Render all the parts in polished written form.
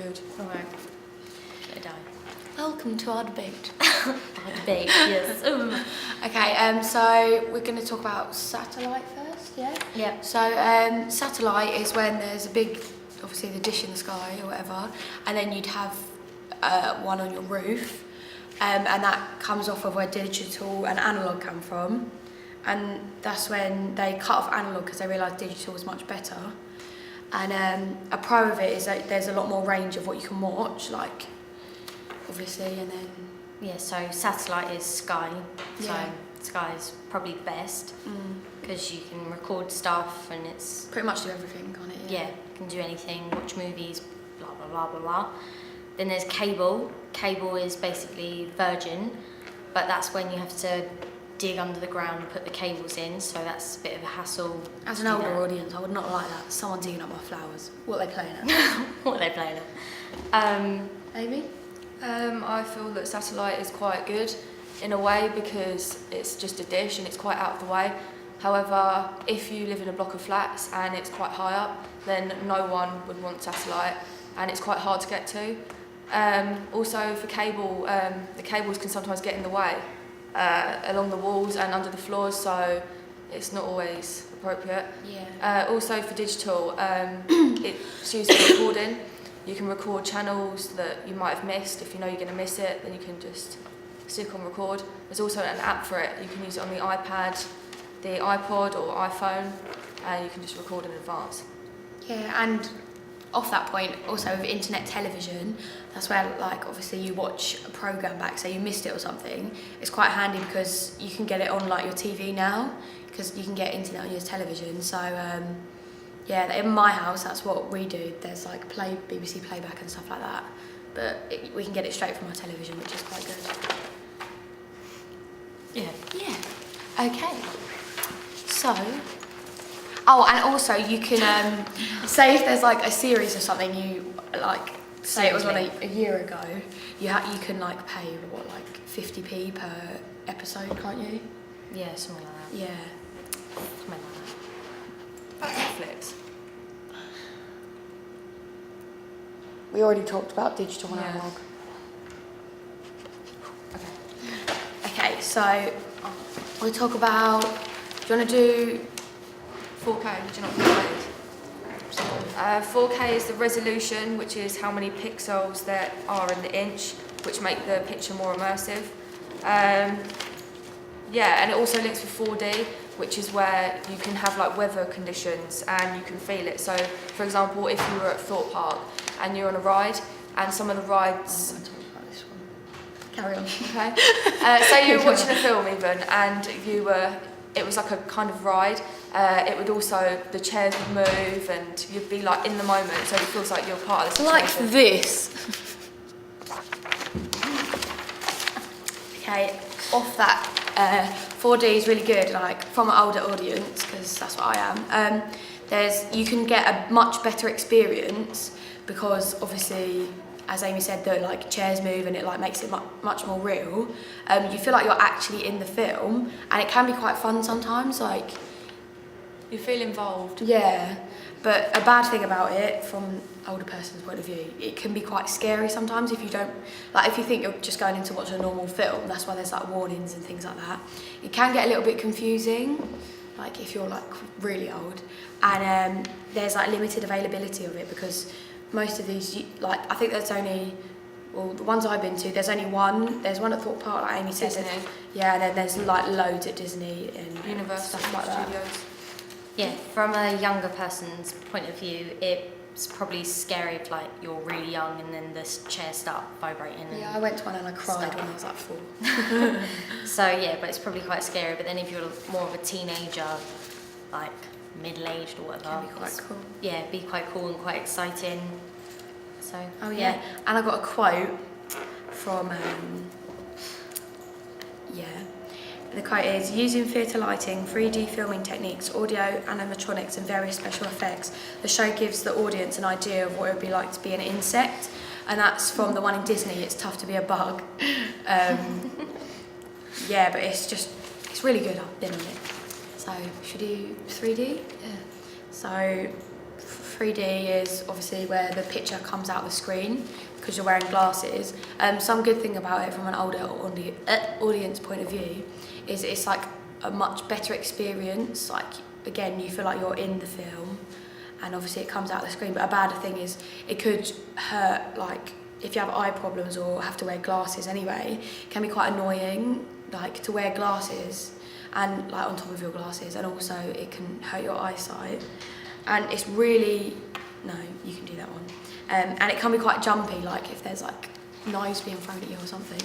good. Alright. Should I die? Welcome to our debate. Our debate, yes. Okay, so we're going to talk about satellite first, yeah? Yeah. So satellite is when there's a big, obviously the dish in the sky or whatever, and then you'd have one on your roof, and that comes off of where digital and analog come from, and that's when they cut off analog because they realised digital was much better. And a pro of it is that there's a lot more range of what you can watch, like, obviously, and then... Yeah, so satellite is sky, Yeah. so sky is probably the best because you can record stuff and it's... Pretty much do everything on it, Yeah, you can do anything, watch movies, blah, blah, blah, blah, blah. Then there's cable. Cable is basically Virgin, but that's when you have to dig under the ground and put the cables in, so that's a bit of a hassle. As an older audience, I would not like that. Someone digging up my flowers. What are they playing at? What are they playing at? Amy? I feel that satellite is quite good in a way because it's just a dish and it's quite out of the way. However, if you live in a block of flats and it's quite high up, then no one would want satellite and it's quite hard to get to. Also for cable, the cables can sometimes get in the way along the walls and under the floors, so it's not always appropriate. Yeah. Also for digital, it's used for recording. You can record channels that you might have missed. If you know you're going to miss it, then you can just stick on record. There's also an app for it. You can use it on the iPad, the iPod or iPhone, and you can just record in advance. Yeah, and off that point, also with internet television, that's where, like, obviously you watch a programme back, say you missed it or something. It's quite handy because you can get it on, like, your TV now, because you can get internet on your television. So, yeah, in my house, that's what we do. There's, like, BBC playback and stuff like that. But we can get it straight from our television, which is quite good. Yeah. Yeah. Okay. So... Oh, and also you can say if there's like a series of something you like, say it was on a year ago, you can like pay what, like 50p per episode, can't you? Yeah, something like that. Yeah. Something like that. Netflix. We already talked about digital and Yeah. analog. Okay, so we'll talk about. Do you want to do 4K, do you know what 4K is? 4K is the resolution, which is how many pixels there are in the inch, which make the picture more immersive. Yeah, and it also links with 4D, which is where you can have like weather conditions and you can feel it. So, for example, if you were at Thorpe Park and you're on a ride, and some of the rides... I'm going to talk about this one. Carry on. Okay. So you were watching a film even, and it was like a kind of ride. It would also, the chairs would move and you'd be like in the moment, so it feels like you're part of the situation. Like this. Okay, off that, 4D is really good, like from an older audience, because that's what I am. You can get a much better experience because obviously, as Amy said, the like chairs move and it like makes it much more real. You feel like you're actually in the film, and it can be quite fun sometimes. Like You feel involved. yeah, but a bad thing about it, from an older person's point of view, it can be quite scary sometimes if you don't like. If you think you're just going in to watch a normal film, that's why there's like warnings and things like that. It can get a little bit confusing, like if you're like really old, and there's like limited availability of it because. Most of these, like, I think there's only, well, the ones I've been to, there's only one. There's one at Thorpe Park, like Amy said. Disney. Yeah, and then there's like loads at Disney and Universal stuff like that. Studios. Yeah, from a younger person's point of view, it's probably scary if like you're really young and then the chairs start vibrating. And Yeah, I went to one and I cried stuff. when I was like 4. So yeah, but it's probably quite scary. But then if you're more of a teenager, like middle-aged or whatever, Can be quite cool. Yeah, it'd be quite cool and quite exciting. So Oh yeah, and I got a quote from the quote is: using theatre lighting, 3D filming techniques, audio, animatronics and various special effects, the show gives the audience an idea of what it would be like to be an insect. And that's from the one in Disney, It's Tough to Be a Bug. Yeah, but it's really good. I've been on it. So should we do 3D? Yeah. So 3D is obviously where the picture comes out of the screen because you're wearing glasses. Some good thing about it from an older audience point of view is it's like a much better experience. Like, again, you feel like you're in the film, and obviously it comes out of the screen. But a bad thing is it could hurt, like if you have eye problems or have to wear glasses anyway, it can be quite annoying, like to wear glasses and like on top of your glasses, and also it can hurt your eyesight. And it's really, no, you can do that one. And it can be quite jumpy, like if there's like knives being thrown at you or something.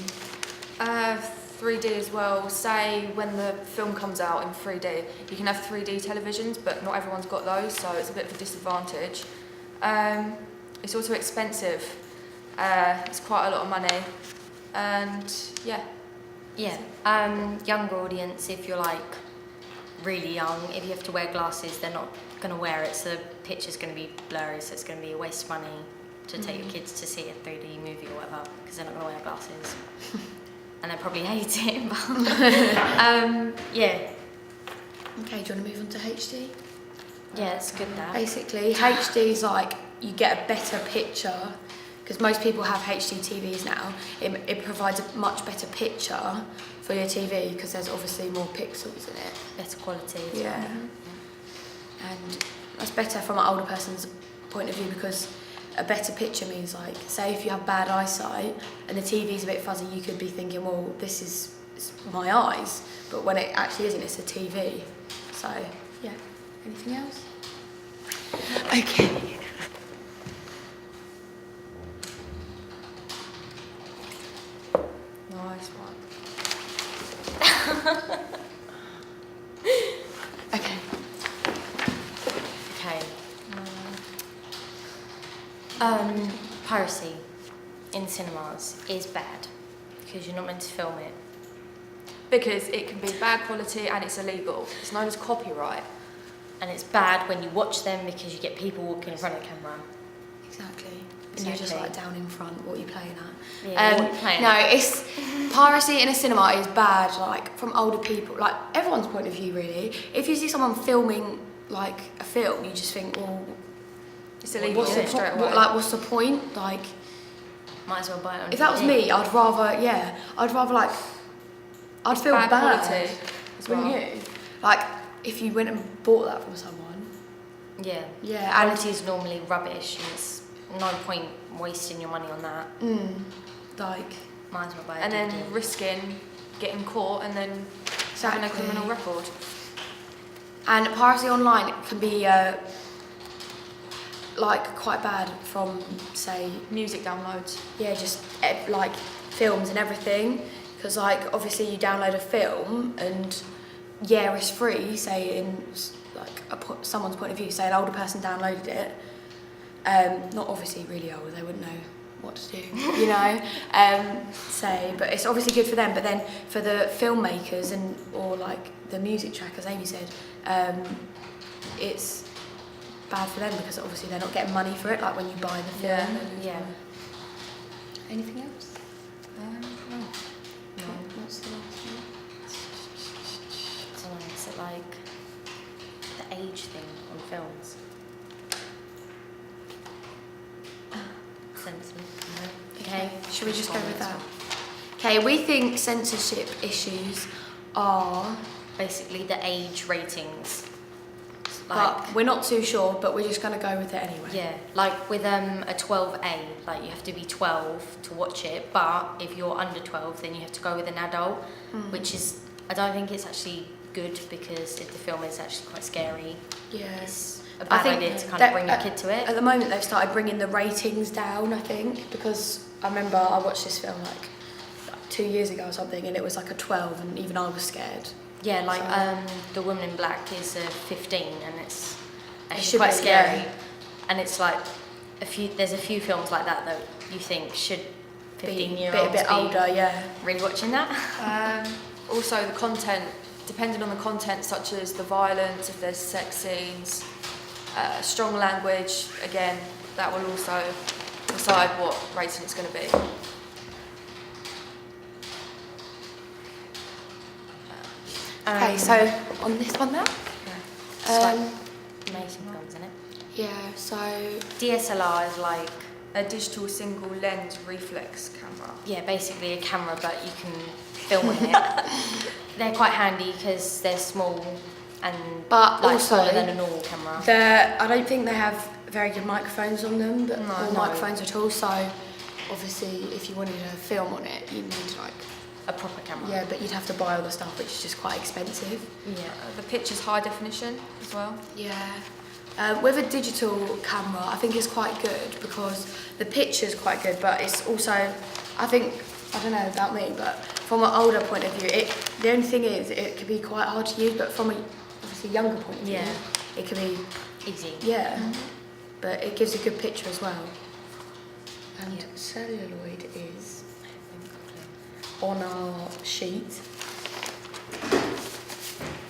3D as well. Say when the film comes out in 3D, you can have 3D televisions, but not everyone's got those, so it's a bit of a disadvantage. It's also expensive. It's quite a lot of money, and yeah. Younger audience, if you're like really young, if you have to wear glasses, they're not going to wear it, so the picture's going to be blurry, so it's going to be a waste of money to take your kids to see a 3D movie or whatever, because they're not going to wear glasses. And they probably hate it, but yeah. Okay, do you want to move on to HD? Yeah, it's good that. Basically, HD is like you get a better picture, because most people have HD TVs now. It provides a much better picture for your TV because there's obviously more pixels in it. Better quality as Yeah. well. And that's better from an older person's point of view, because a better picture means, like, say if you have bad eyesight and the TV's a bit fuzzy, you could be thinking, well, this is it's my eyes, but when it actually isn't, it's a TV. So, yeah. Anything else? Okay. Nice one. Okay. Okay. Piracy in cinemas is bad because you're not meant to film it. Because it can be bad quality and it's illegal. It's known as copyright. And it's bad when you watch them because you get people walking in front of the camera. Exactly. And you're just Exactly. like down in front. What are you playing at? Yeah, what are you playing no, at? it's piracy in a cinema is bad. Like from older people, like everyone's point of view, really. If you see someone filming like a film, you just think, well, It's illegal what's the straight away. what's the point? Like, Might as well buy it on if that was DVD. me, I'd rather like, I'd feel Bad bad, quality as well. wouldn't you? Like if you went and bought that from someone. Yeah. Yeah, and Quality is normally rubbish, and it's no point wasting your money on that. like. Might as well buy it. And then risking getting caught and then having a Exactly. criminal record. And piracy online can be like quite bad from, say, Music downloads. yeah, just like films and everything. Because like obviously you download a film and yeah, it's free. Say in like someone's point of view, say an older person downloaded it. Not obviously really old, they wouldn't know what to do, you know. Say, but it's obviously good for them. But then for the filmmakers and or like the music track, as Amy said, it's bad for them because obviously they're not getting money for it. Like when you buy the film. Yeah. Yeah. Anything else? No. No. What's the last one? I don't know, is it like the age thing on films? Censorship. Okay, should we just go with that? Okay, we think censorship issues are, Basically the age ratings. but we're not too sure, but we're just going to go with it anyway. Yeah, like with a 12A, like you have to be 12 to watch it, but if you're under 12, then you have to go with an adult, which is, I don't think it's actually good because if the film is actually quite scary, Yeah. it's a I bad think idea to kind that- of bring your kid to At it. the moment, they've started bringing the ratings down, I think, because I remember I watched this film like 2 years ago or something, and it was like a 12, and even I was scared. Yeah, like So- The Woman in Black is a 15, and it's actually should quite be, scary. yeah. And it's like there's a few films like that that you think should Be 15-year-olds a bit older, yeah. really watching that. Also the content, depending on the content, such as the violence, if there's sex scenes, strong language, again, that will also decide what rating it's going to be. Okay, so on this one now. It's like Um, amazing films, isn't it? Yeah, so DSLR is like, A digital single lens reflex camera. yeah, basically a camera, but you can film on it. They're quite handy because they're small and But like also, smaller than a normal camera. I don't think they have very good microphones on them, but No. or microphones at all. So obviously, if you wanted to film on it, you'd need like A proper camera. yeah, but you'd have to buy all the stuff, which is just quite expensive. Yeah. The picture's high definition as well. Yeah. With a digital camera, I think it's quite good because the picture's quite good, but it's also, I think, I don't know about me, but from an older point of view, the only thing is it could be quite hard to use, but from a obviously younger point of view, Yeah. it could be, Easy. yeah, but it gives a good picture as well. And Yeah. celluloid is on our sheet.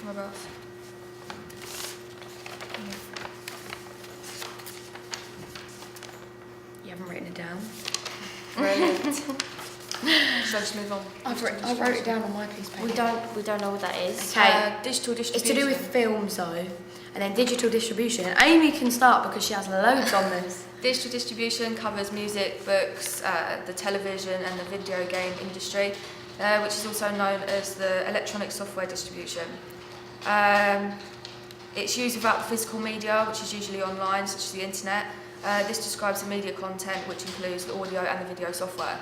Whereabouts? You haven't written it down. Brilliant. Shall I just move on? I wrote it down on my piece of paper. We don't know what that is. Okay. Digital It's distribution. to do with films though, and then digital distribution. Amy can start because she has loads on this. Digital distribution covers music, books, the television and the video game industry, which is also known as the electronic software distribution. It's used without the physical media, which is usually online, such as the internet. This describes the media content, which includes the audio and the video software.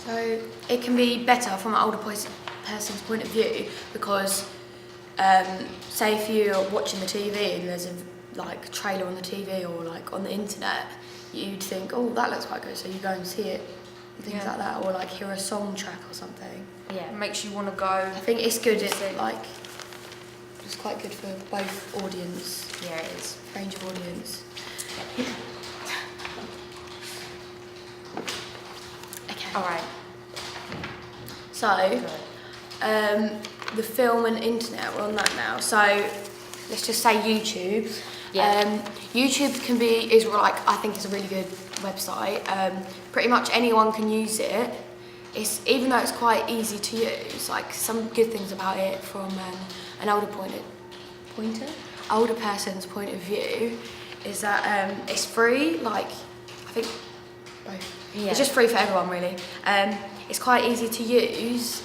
So it can be better from an older person's point of view because, say if you're watching the TV and there's a like trailer on the TV or like on the internet, you'd think, oh, that looks quite good, so you go and see it, and things Yeah. like that, or like hear a song track or something. Yeah. It makes you want to go. I think it's good. It's like it's quite good for both audience, Yeah, it is. range of audience. Okay. All right. So, the film and internet, we're on that now. So, let's just say YouTube. Yeah. YouTube is like, I think is a really good website. Pretty much anyone can use it. Even though it's quite easy to use, like some good things about it from an older older person's point of view is that it's free. Like, I think both. Yeah. It's just free for everyone really. It's quite easy to use.